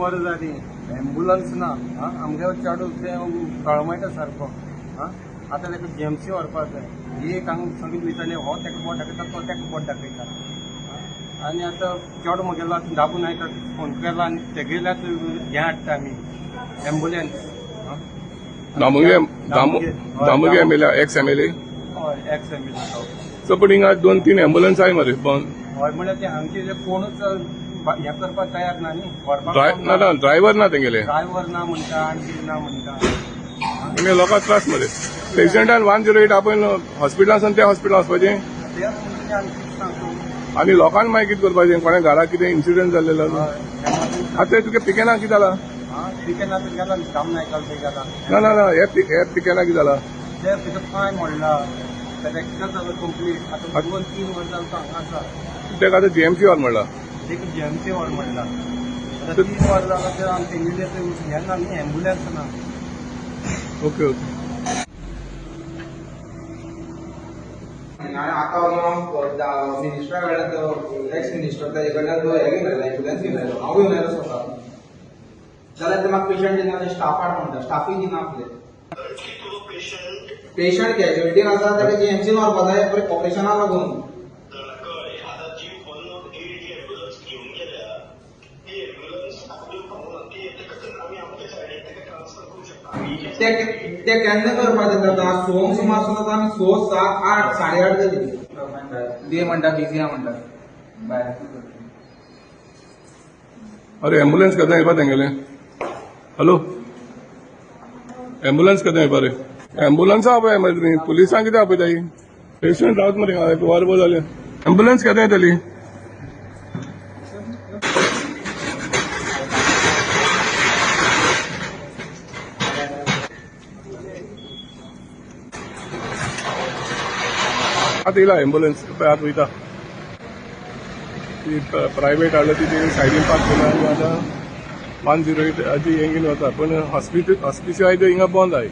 वर जाली एम्ब्युलन्स ना आमगे चेडू ते कळमयटा सारको आतां ताका जीएमसी व्हरपाक जाय ही एक हांगा सगळीं भितरले हो ताका बोट दाखयता तो ताका बोट दाखयता आनी आतां चेडो म्हगेलो आतां दाबून आयता फोन केला आनी तेगेले आतां हें हाडटा आमी एम्ब्युलन्स दामुगे एमएलए एक्स एमएलए हय एक्स एम्ब्युलन्स सो पण हिंगा 2-3 एम्ब्युलन्स आहाय मरे पण हय म्हळ्यार ते हांगचे कोणूच हें करपाक तयार ना न्ही ना ड्रायव्हर ना तेंगेले ड्रायव्हर ना म्हणटा आनी कितें ना म्हणटा तेंगे लोकांक त्रास मरे पेशंटान 108 आपण हॉस्पिटलांसून त्या हॉस्पिटलान वचपाचें तेच म्हणजे आमी कितें सांगू आनी लोकांक मागीर कितें करपाचें कोणा घरा कितें इन्सिडंट जाल्लेलो आतां तुगे पिकेना कितें जाला पिकेना गेला काम नायकाल ते गेला ना हे पिकेना कितें जाला ते तिका फायन म्हणला फ्रॅक्चर जालो कंप्लीट आतां 2-3 वर्सां हांगा आसा तेका आतां जीएमसी व्हर म्हणला एक जीएमसी व्हर म्हणला आतां 3 वर्सां जालां ते आमचे हें ना न्ही एम्ब्युलन्स ना ओके आता मिनिस्टरा कडल्यान एक्स मिनिस्टर ताजे कडल्यान तो हें घेवन एम्ब्युलन्स घेवन आयलो हांव घेवन आयलो स्वता जाल्यार ते म्हाका पेशंट दिना स्टाफ हाड म्हणटा स्टाफूय दिना आपले पेशंट कॅज्युअलिटीन आसा ताका जीएमसीन व्हरपा जाय बरें ऑपरेशनाक लागून ते केन्ना करपाचें जाता सोंग सुमार सुद्दां आमी 6, 7, 8, 8:30 जाली दे म्हणटा बिझी आहा म्हणटा भायर अरे एम्बुलेंस केन्ना येवपा तेंगेले हॅलो एम्बुलेंस केन्ना येवपा रे एम्बुलन्सा आपय मरे पुलिसांक कितें आपयताय पेशंट रावत मरे वरभर जालें एम्बुलन्स केन्ना येतली आतां येयला एम्बुलन्स आतां वयता ती प्रायवेट हाडला ती सायडीन पार्क केला आनी आतां 108 हें घेवन वता पूण हॉस्पिसियो आहाय त्यो हिंगा बंद आहाय